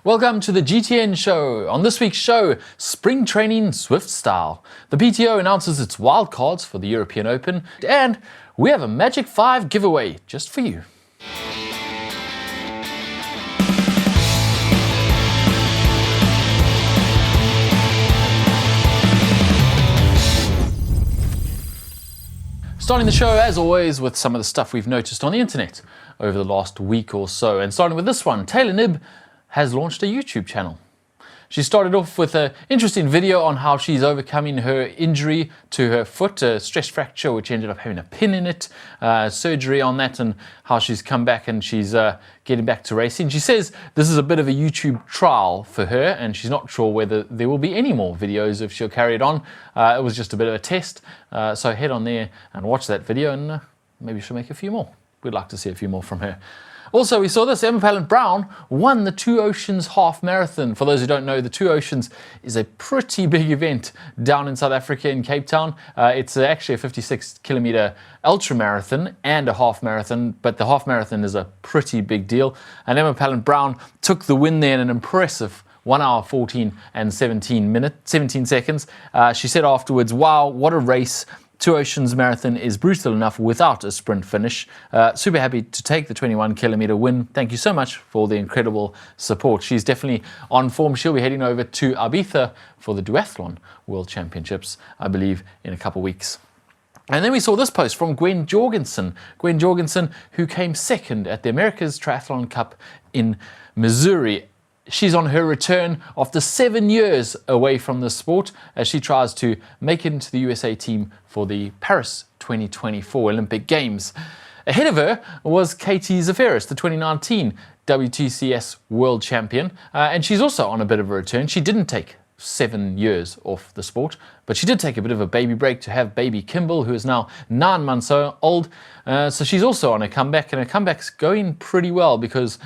Welcome to the GTN show. On this week's show, spring training Swift style. The PTO announces its wildcards for the European Open, and we have a Magic5 giveaway just for you. Starting the show, as always, with some of the stuff we've noticed on the internet over the last week or so. And starting with this one, Taylor Knibb has launched a YouTube channel. She started off with an interesting video on how she's overcoming her injury to her foot, a stress fracture which ended up having a pin in it, surgery on that, and how she's come back and she's getting back to racing. She says this is a bit of a YouTube trial for her and she's not sure whether there will be any more videos if she'll carry it on. It was just a bit of a test, so head on there and watch that video and maybe she'll make a few more. We'd like to see a few more from her. Also, we saw this, Emma Pallant-Brown won the Two Oceans Half Marathon. For those who don't know, the Two Oceans is a pretty big event down in South Africa in Cape Town. It's actually a 56-kilometer ultra marathon and a half marathon, but the half marathon is a pretty big deal. And Emma Pallant-Brown took the win there in an impressive 1 hour 14 and 17 seconds. She said afterwards, "Wow, what a race. Two Oceans Marathon is brutal enough without a sprint finish. Super happy to take the 21-kilometer win. Thank you so much for all the incredible support." She's definitely on form. She'll be heading over to Ibiza for the Duathlon World Championships, I believe, in a couple of weeks. And then we saw this post from Gwen Jorgensen. Gwen Jorgensen, who came second at the America's Triathlon Cup in Missouri. She's on her return after 7 years away from the sport as she tries to make it into the USA team for the Paris 2024 Olympic Games. Ahead of her was Katie Zaferis, the 2019 WTCS World Champion, and she's also on a bit of a return. She didn't take 7 years off the sport, but she did take a bit of a baby break to have baby Kimball, who is now 9 months old. So she's also on a comeback, and her comeback's going pretty well because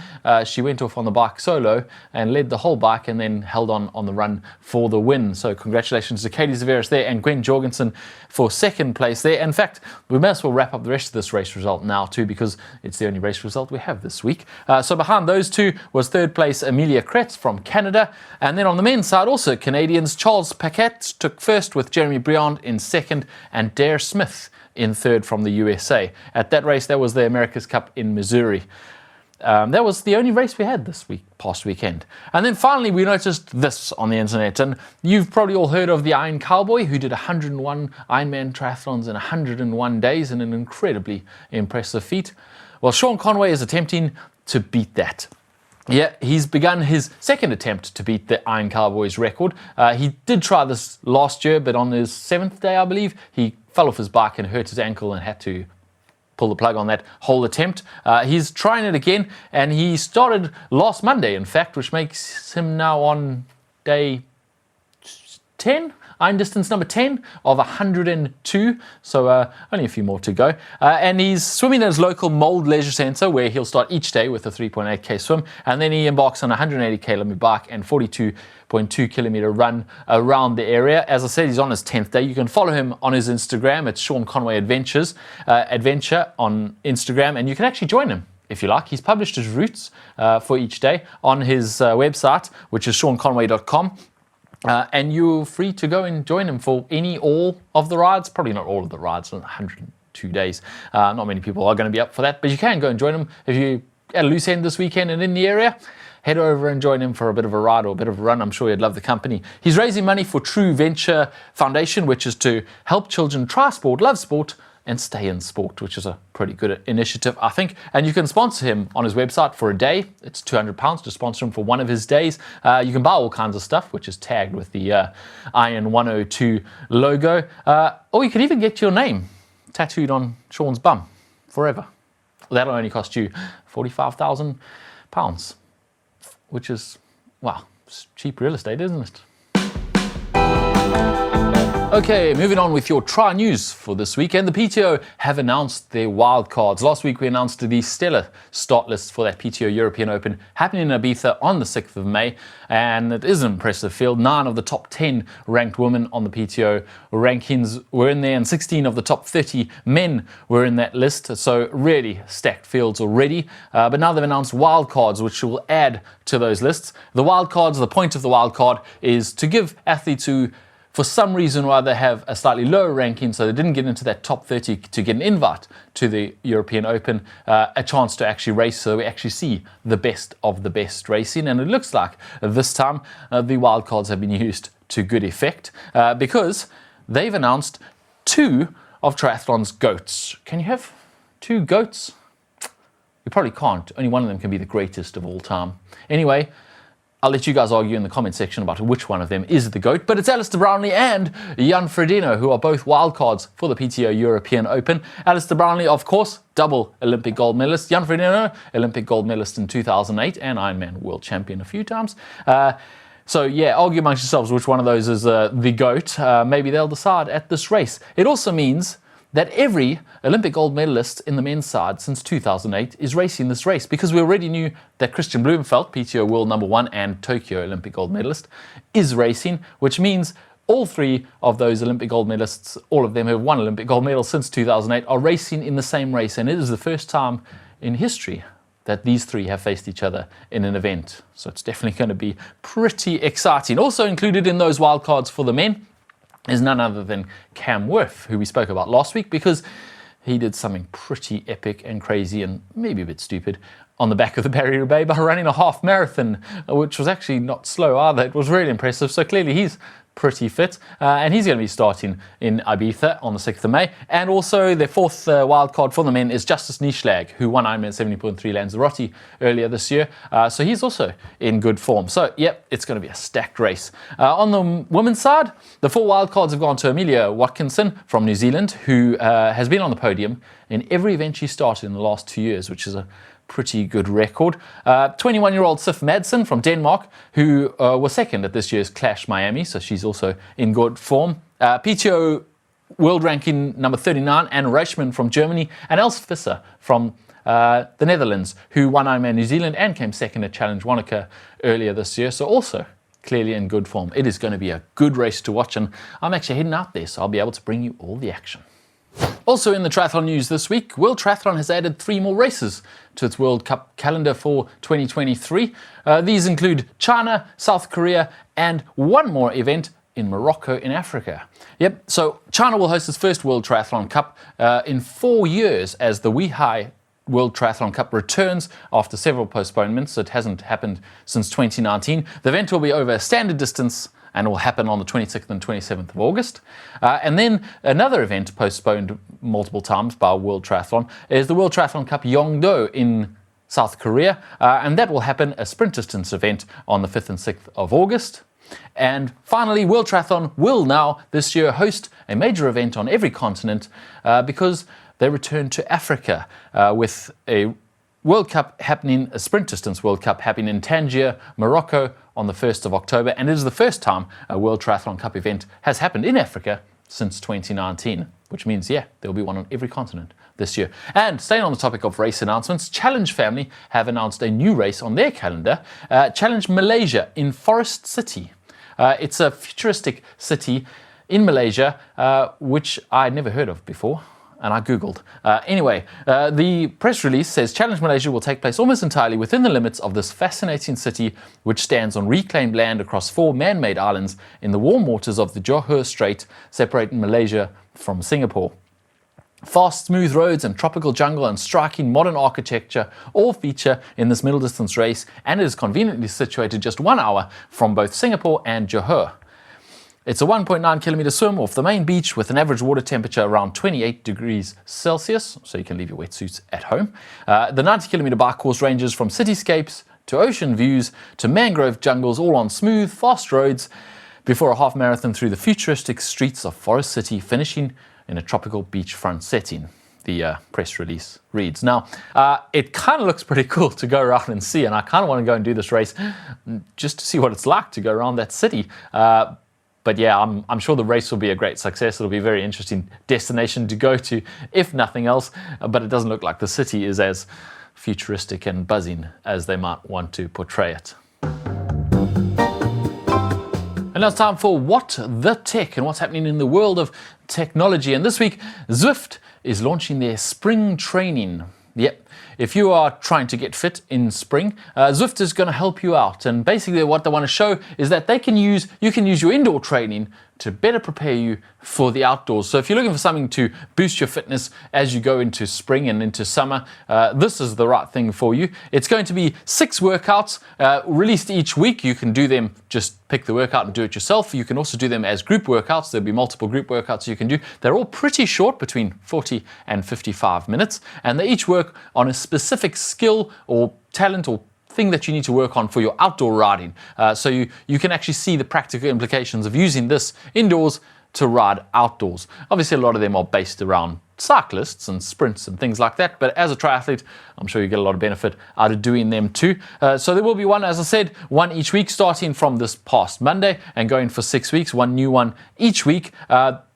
she went off on the bike solo and led the whole bike and then held on the run for the win. So congratulations to Katie Zaferis there and Gwen Jorgensen for second place there. In fact, we may as well wrap up the rest of this race result now too, because it's the only race result we have this week. So behind those two was third place Amelia Kretz from Canada. And then on the men's side, also Canadians, Charles Paquette took first with Jeremy Briand in second and Dare Smith in third from the USA. At that race, that was the America's Cup in Missouri. That was the only race we had this past weekend. And then finally, we noticed this on the internet. And you've probably all heard of the Iron Cowboy, who did 101 Ironman triathlons in 101 days in an incredibly impressive feat. Well, Sean Conway is attempting to beat that. Yeah, he's begun his second attempt to beat the Iron Cowboy's record. He did try this last year, but on his 7th day, I believe, he fell off his bike and hurt his ankle and had to pull the plug on that whole attempt. He's trying it again, and he started last Monday, in fact, which makes him now on day 10. Iron distance number 10 of 102, so only a few more to go. And he's swimming at his local Mold Leisure Centre, where he'll start each day with a 3.8k swim, and then he embarks on a 180k bike and 42.2-kilometer run around the area. As I said, he's on his 10th day. You can follow him on his Instagram. It's Sean Conway Adventure on Instagram, and you can actually join him if you like. He's published his routes for each day on his website, which is seanconway.com. And you're free to go and join him for all of the rides. Probably not all of the rides, 102 days. Not many people are going to be up for that, but you can go and join him if you're at a loose end this weekend and in the area. Head over and join him for a bit of a ride or a bit of a run. I'm sure you'd love the company. He's raising money for True Venture Foundation, which is to help children try sport, love sport, and stay in sport, which is a pretty good initiative, I think. And you can sponsor him on his website for a day. It's £200 to sponsor him for one of his days. You can buy all kinds of stuff, which is tagged with the Iron 102 logo. Or you can even get your name tattooed on Sean's bum forever. That'll only cost you £45,000, which is, wow, it's cheap real estate, isn't it? Okay, moving on with your tri news for this weekend. The PTO have announced their wildcards. Last week we announced the stellar start list for that PTO European Open happening in Ibiza on the 6th of May. And it is an impressive field. 9 of the top 10 ranked women on the PTO rankings were in there, and 16 of the top 30 men were in that list. So really stacked fields already. But now they've announced wildcards, which will add to those lists. The wildcards, the point of the wildcard is to give athletes who for some reason or other have a slightly lower ranking, so they didn't get into that top 30 to get an invite to the European Open, a chance to actually race, so we actually see the best of the best racing. And it looks like this time the wildcards have been used to good effect because they've announced 2 of triathlon's GOATs. Can you have 2 GOATs? You probably can't. Only one of them can be the greatest of all time. Anyway, I'll let you guys argue in the comment section about which one of them is the GOAT, but it's Alistair Brownlee and Jan Frodeno, who are both wildcards for the PTO European Open. Alistair Brownlee, of course, double Olympic gold medalist. Jan Frodeno, Olympic gold medalist in 2008 and Ironman world champion a few times. So yeah, argue amongst yourselves which one of those is the GOAT. Maybe they'll decide at this race. It also means that every Olympic gold medalist in the men's side since 2008 is racing this race, because we already knew that Christian Blummenfelt, PTO world number 1 and Tokyo Olympic gold medalist, is racing, which means all 3 of those Olympic gold medalists, all of them who have won Olympic gold medals since 2008, are racing in the same race. And it is the first time in history that these 3 have faced each other in an event. So it's definitely going to be pretty exciting. Also included in those wildcards for the men is none other than Cam Worth, who we spoke about last week, because he did something pretty epic and crazy and maybe a bit stupid on the back of the Barrier Bay by running a half marathon, which was actually not slow either. It was really impressive. So clearly he's pretty fit, and he's going to be starting in Ibiza on the 6th of May. And also the 4th wildcard for the men is Justice Nieschlag, who won Ironman 70.3 Lanzarote earlier this year. So he's also in good form. So yep, it's going to be a stacked race. On the women's side, the 4 wildcards have gone to Amelia Watkinson from New Zealand, who has been on the podium in every event she started in the last 2 years, which is a pretty good record. 21-year-old Sif Madsen from Denmark, who was second at this year's Clash Miami, so she's also in good form. PTO world ranking number 39, Anne Reichman from Germany, and Els Visser from the Netherlands, who won Ironman New Zealand and came second at Challenge Wanaka earlier this year, so also clearly in good form. It is going to be a good race to watch, and I'm actually heading out there, so I'll be able to bring you all the action. Also in the triathlon news this week, World Triathlon has added 3 more races to its World Cup calendar for 2023. These include China, South Korea, and 1 more event in Morocco in Africa. Yep, so China will host its first World Triathlon Cup in 4 years as the Weihai World Triathlon Cup returns after several postponements. It hasn't happened since 2019. The event will be over a standard distance and will happen on the 26th and 27th of August. And then another event postponed multiple times by World Triathlon is the World Triathlon Cup Yeongdo in South Korea, and that will happen, a sprint distance event, on the 5th and 6th of August. And finally, World Triathlon will now this year host a major event on every continent because they return to Africa with a World Cup happening, a sprint distance World Cup happening in Tangier, Morocco on the 1st of October. And it is the first time a World Triathlon Cup event has happened in Africa since 2019, which means, yeah, there'll be one on every continent this year. And staying on the topic of race announcements, Challenge Family have announced a new race on their calendar, Challenge Malaysia in Forest City. It's a futuristic city in Malaysia, which I'd never heard of before. And I Googled. Anyway, the press release says Challenge Malaysia will take place almost entirely within the limits of this fascinating city, which stands on reclaimed land across 4 man-made islands in the warm waters of the Johor Strait, separating Malaysia from Singapore. Fast, smooth roads and tropical jungle and striking modern architecture all feature in this middle distance race, and it is conveniently situated just 1 hour from both Singapore and Johor. It's a 1.9 kilometer swim off the main beach with an average water temperature around 28 degrees Celsius, so you can leave your wetsuits at home. The 90 kilometer bike course ranges from cityscapes to ocean views to mangrove jungles, all on smooth, fast roads, before a half marathon through the futuristic streets of Forest City, finishing in a tropical beachfront setting. The press release reads. Now, it kind of looks pretty cool to go around and see, and I kind of want to go and do this race just to see what it's like to go around that city. But yeah, I'm sure the race will be a great success. It'll be a very interesting destination to go to, if nothing else. But it doesn't look like the city is as futuristic and buzzing as they might want to portray it. And now it's time for What the Tech and what's happening in the world of technology. And this week, Zwift is launching their spring training. Yep. If you are trying to get fit in spring, Zwift is going to help you out. And basically what they want to show is that you can use your indoor training to better prepare you for the outdoors. So if you're looking for something to boost your fitness as you go into spring and into summer, this is the right thing for you. It's going to be 6 workouts released each week. You can do them, just pick the workout and do it yourself. You can also do them as group workouts. There'll be multiple group workouts you can do. They're all pretty short, between 40 and 55 minutes, and they each work on a specific skill or talent or thing that you need to work on for your outdoor riding. So you can actually see the practical implications of using this indoors to ride outdoors. Obviously, a lot of them are based around cyclists and sprints and things like that, but as a triathlete, I'm sure you get a lot of benefit out of doing them too. So there will be one, as I said, one each week, starting from this past Monday and going for 6 weeks, one new one each week.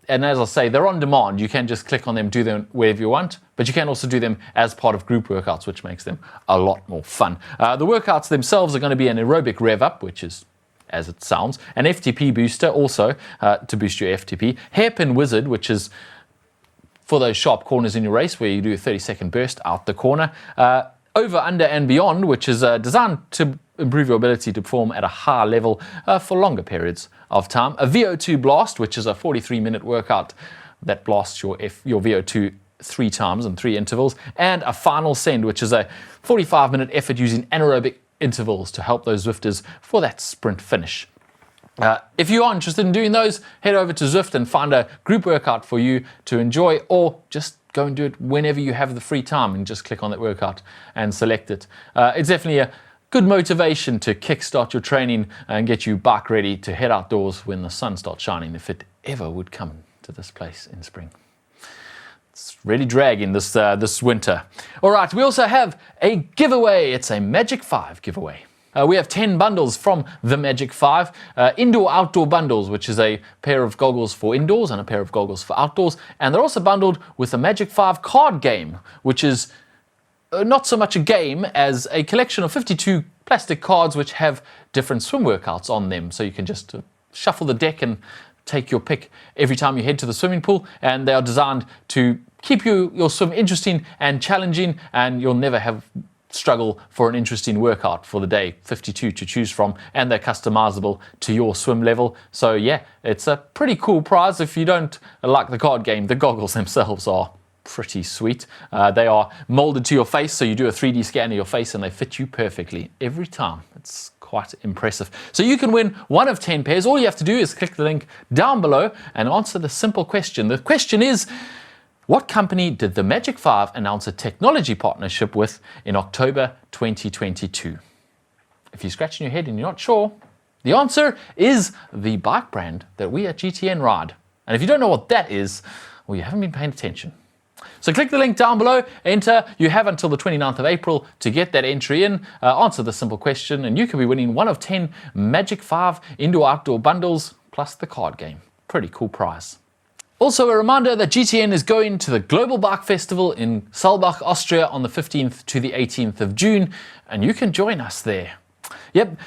And as I say, they're on demand. You can just click on them, do them wherever you want, but you can also do them as part of group workouts, which makes them a lot more fun. The workouts themselves are going to be an aerobic rev up, which is, as it sounds, an FTP booster also to boost your FTP, hairpin wizard, which is for those sharp corners in your race where you do a 30-second burst out the corner, over, under and beyond, which is designed to improve your ability to perform at a higher level for longer periods of time. A VO2 blast, which is a 43-minute workout that blasts your VO2 3 times in 3 intervals. And a final send, which is a 45-minute effort using anaerobic intervals to help those Zwifters for that sprint finish. If you are interested in doing those, head over to Zwift and find a group workout for you to enjoy, or just go and do it whenever you have the free time and just click on that workout and select it. It's definitely a good motivation to kickstart your training and get you bike ready to head outdoors when the sun starts shining, if it ever would come to this place in spring. It's really dragging this winter. All right, we also have a giveaway. It's a Magic5 giveaway. We have 10 bundles from TheMagic5, indoor-outdoor bundles, which is a pair of goggles for indoors and a pair of goggles for outdoors. And they're also bundled with a Magic5 card game, which is not so much a game as a collection of 52 plastic cards which have different swim workouts on them. So you can just shuffle the deck and take your pick every time you head to the swimming pool. And they are designed to keep your swim interesting and challenging, and you'll never struggle for an interesting workout for the day. 52 to choose from, and they're customizable to your swim level. So yeah, it's a pretty cool prize. If you don't like the card game, the goggles themselves are pretty sweet. They are molded to your face, so you do a 3D scan of your face and they fit you perfectly every time. It's quite impressive. So you can win one of 10 pairs. All you have to do is click the link down below and answer the simple question. The question is, what company did TheMagic5 announce a technology partnership with in October 2022? If you're scratching your head and you're not sure, the answer is the bike brand that we at GTN ride. And if you don't know what that is, well, you haven't been paying attention. So click the link down below, enter. You have until the 29th of April to get that entry in, answer the simple question, and you could be winning one of 10 Magic5 indoor-outdoor bundles plus the card game. Pretty cool prize. Also, a reminder that GTN is going to the Global Bike Festival in Saalbach, Austria on the 15th to the 18th of June, and you can join us there. Yep,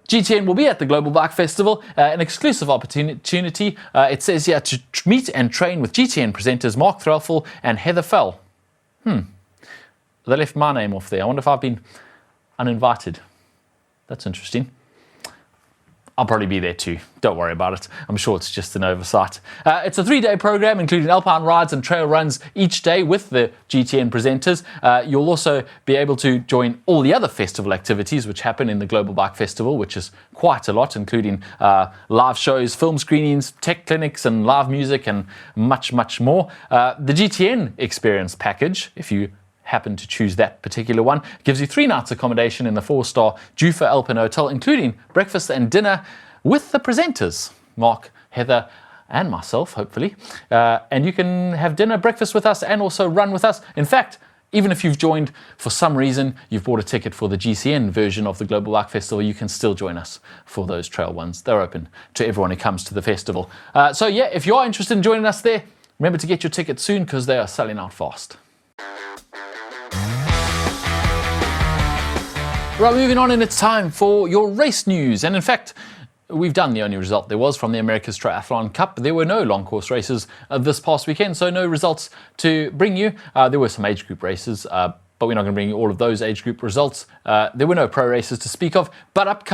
GTN will be at the Global Bike Festival, an exclusive opportunity. It says here to meet and train with GTN presenters Mark Threlfall and Heather Fell. They left my name off there. I wonder if I've been uninvited. That's interesting. I'll probably be there too. Don't worry about it. I'm sure it's just an oversight. It's a 3-day program, including alpine rides and trail runs each day with the GTN presenters. You'll also be able to join all the other festival activities which happen in the Global Bike Festival, which is quite a lot, including live shows, film screenings, tech clinics, and live music, and much, much more. The GTN Experience package, if you happen to choose that particular one, gives you 3 nights accommodation in the 4-star Jufa Alpen Hotel, including breakfast and dinner with the presenters, Mark, Heather, and myself, hopefully. And you can have dinner, breakfast with us, and also run with us. In fact, even if you've joined for some reason, you've bought a ticket for the GCN version of the Global Bike Festival, you can still join us for those trail ones. They're open to everyone who comes to the festival. So yeah, if you are interested in joining us there, remember to get your tickets soon because they are selling out fast. Right, moving on, and it's time for your race news. And in fact, we've done the only result there was from the America's Triathlon Cup. There were no long course races this past weekend, so no results to bring you. There were some age group races, but we're not going to bring you all of those age group results. There were no pro races to speak of, but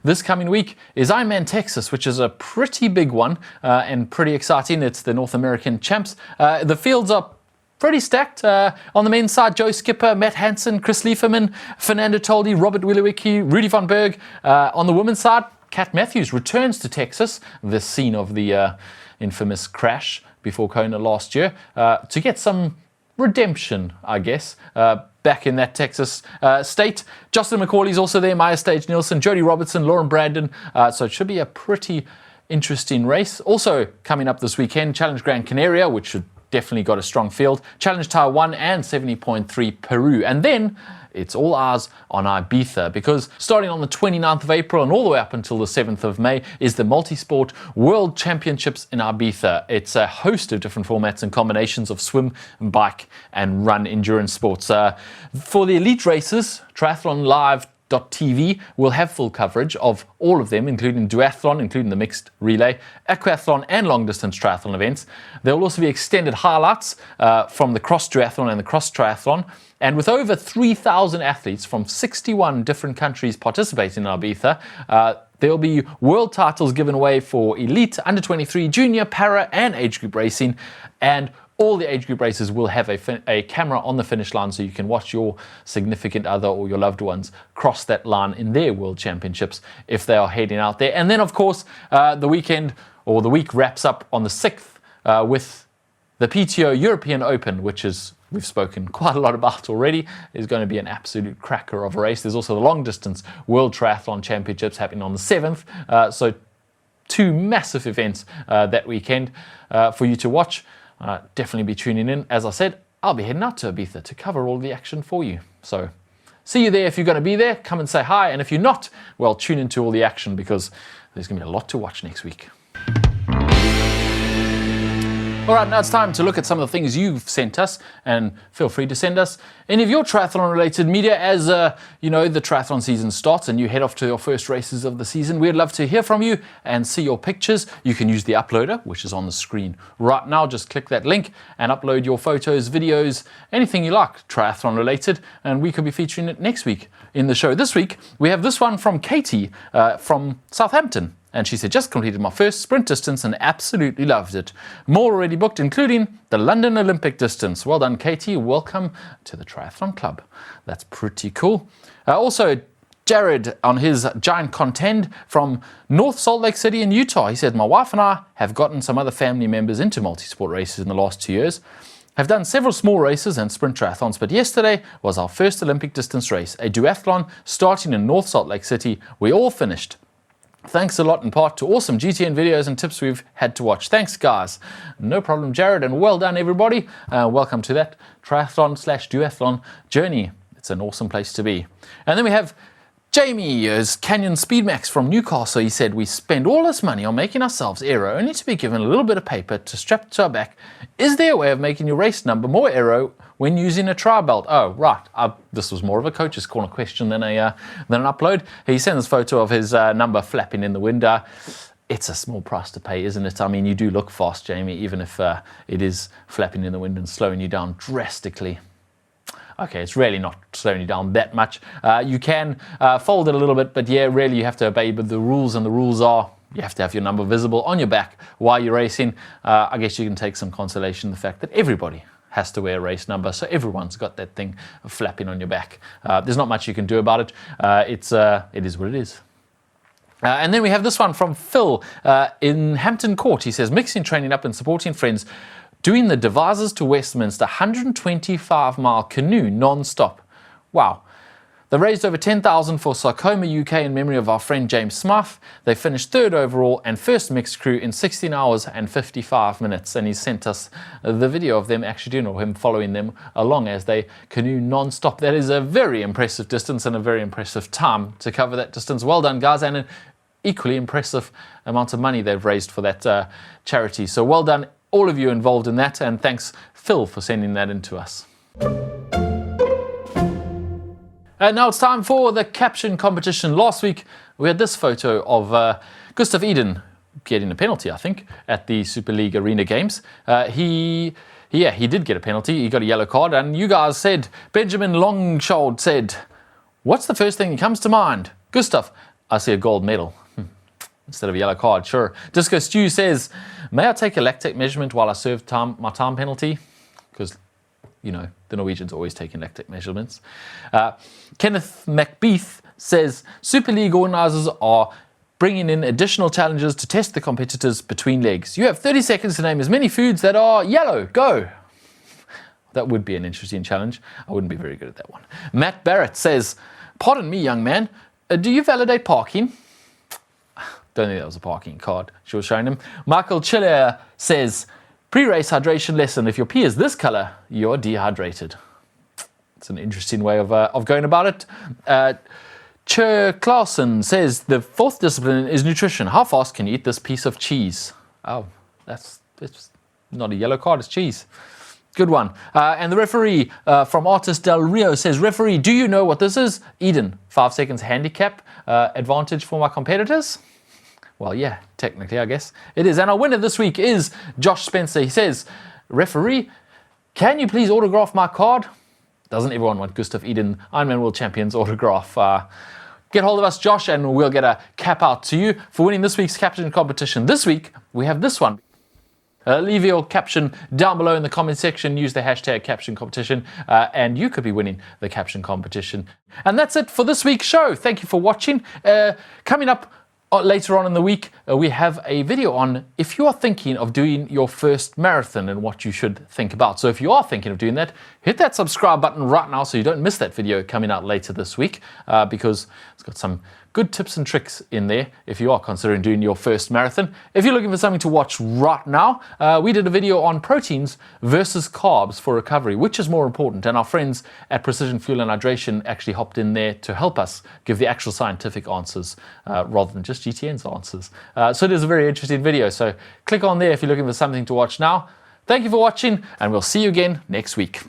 this coming week is Ironman Texas, which is a pretty big one and pretty exciting. It's the North American champs. The fields are pretty stacked. On the men's side, Joe Skipper, Matt Hansen, Chris Lieferman, Fernando Toldi, Robert Willowicki, Rudy von Berg. On the women's side, Kat Matthews returns to Texas, the scene of the infamous crash before Kona last year, to get some redemption, I guess, back in that Texas state. Justin McCauley's also there, Maya Stage Nielsen, Jody Robertson, Lauren Brandon. So it should be a pretty interesting race. Also coming up this weekend, Challenge Gran Canaria, which should definitely got a strong field. Challenge Taiwan and 70.3 Peru. And then it's all eyes on Ibiza, because starting on the 29th of April and all the way up until the 7th of May is the Multisport World Championships in Ibiza. It's a host of different formats and combinations of swim, bike and run endurance sports. For the elite races, Triathlon Live TV will have full coverage of all of them, including duathlon, including the mixed relay, aquathlon and long distance triathlon events. There will also be extended highlights from the cross duathlon and the cross triathlon. And with over 3,000 athletes from 61 different countries participating in Ibiza, there will be world titles given away for elite, under 23, junior, para and age group racing. And all the age group races will have a camera on the finish line, so you can watch your significant other or your loved ones cross that line in their world championships if they are heading out there. And then, of course, the week wraps up on the 6th with the PTO European Open, which is, we've spoken quite a lot about already, is going to be an absolute cracker of a race. There's also the long distance World Triathlon Championships happening on the 7th. So two massive events that weekend for you to watch. Definitely be tuning in. As I said, I'll be heading out to Ibiza to cover all the action for you. So see you there if you're going to be there. Come and say hi. And if you're not, well, tune into all the action, because there's going to be a lot to watch next week. All right, now it's time to look at some of the things you've sent us, and feel free to send us any of your triathlon-related media as, the triathlon season starts and you head off to your first races of the season. We'd love to hear from you and see your pictures. You can use the uploader, which is on the screen right now. Just click that link and upload your photos, videos, anything you like triathlon-related, and we could be featuring it next week in the show. This week, we have this one from Katie from Southampton. And she said, just completed my first sprint distance and absolutely loved it. More already booked, including the London Olympic distance. Well done, Katie. Welcome to the Triathlon Club. That's pretty cool. Also, Jared on his giant contend from North Salt Lake City in Utah. He said, my wife and I have gotten some other family members into multi-sport races in the last 2 years. Have done several small races and sprint triathlons, but yesterday was our first Olympic distance race, a duathlon starting in North Salt Lake City. We all finished. Thanks a lot in part to awesome GTN videos and tips we've had to watch. Thanks, guys. No problem, Jared, and well done, everybody. Welcome to that triathlon/duathlon journey. It's an awesome place to be. And then we have Jamie, as Canyon Speedmax from Newcastle. He said, we spend all this money on making ourselves aero only to be given a little bit of paper to strap to our back. Is there a way of making your race number more aero when using a tri belt? Oh, right. This was more of a coach's corner question than an upload. He sent this photo of his number flapping in the wind. It's a small price to pay, isn't it? I mean, you do look fast, Jamie, even if it is flapping in the wind and slowing you down drastically. Okay, it's really not slowing you down that much. You can fold it a little bit, but yeah, really you have to obey the rules, and the rules are you have to have your number visible on your back while you're racing. I guess you can take some consolation in the fact that everybody has to wear a race number, so everyone's got that thing flapping on your back. There's not much you can do about it. It is what it is. And then we have this one from Phil in Hampton Court. He says, mixing training up and supporting friends, doing the Devizes to Westminster 125-mile canoe non-stop. Wow. They raised over 10,000 for Sarcoma UK in memory of our friend James Smith. They finished 3rd overall and first mixed crew in 16 hours and 55 minutes. And he sent us the video of them actually doing, or him following them along as they canoe non-stop. That is a very impressive distance and a very impressive time to cover that distance. Well done, guys, and an equally impressive amount of money they've raised for that charity. So well done, all of you involved in that, and thanks, Phil, for sending that in to us. And now it's time for the caption competition. Last week, we had this photo of Gustav Iden getting a penalty, I think, at the Super League Arena Games. He did get a penalty. He got a yellow card. And you guys said, Benjamin Longshold said, what's the first thing that comes to mind? Gustav, I see a gold medal. Instead of a yellow card, sure. Disco Stew says, may I take a lactate measurement while I serve my time penalty? Because, you know, the Norwegians always taking lactate measurements. Kenneth McBeath says, Super League organisers are bringing in additional challenges to test the competitors between legs. You have 30 seconds to name as many foods that are yellow. Go. That would be an interesting challenge. I wouldn't be very good at that one. Matt Barrett says, pardon me, young man, do you validate parking? Don't think that was a parking card she was showing him. Michael Chiller says, pre-race hydration lesson. If your pee is this color, you're dehydrated. It's an interesting way of going about it. Cher Clausen says, the 4th discipline is nutrition. How fast can you eat this piece of cheese? Oh, it's not a yellow card, it's cheese. Good one. And the referee from Artist Del Rio says, referee, do you know what this is? Eden, 5 seconds handicap advantage for my competitors? Well, yeah, technically, I guess it is. And our winner this week is Josh Spencer. He says, referee, can you please autograph my card? Doesn't everyone want Gustav Iden, Ironman World Champions autograph? Get hold of us, Josh, and we'll get a cap out to you for winning this week's caption competition. This week, we have this one. Leave your caption down below in the comment section. Use the hashtag caption competition, and you could be winning the caption competition. And that's it for this week's show. Thank you for watching. Coming up later on in the week, we have a video on if you are thinking of doing your first marathon and what you should think about. So if you are thinking of doing that, hit that subscribe button right now so you don't miss that video coming out later this week, because it's got some good tips and tricks in there if you are considering doing your first marathon. If you're looking for something to watch right now, we did a video on proteins versus carbs for recovery, which is more important. And our friends at Precision Fuel and Hydration actually hopped in there to help us give the actual scientific answers rather than just GTN's answers. So it is a very interesting video. So click on there if you're looking for something to watch now. Thank you for watching, and we'll see you again next week.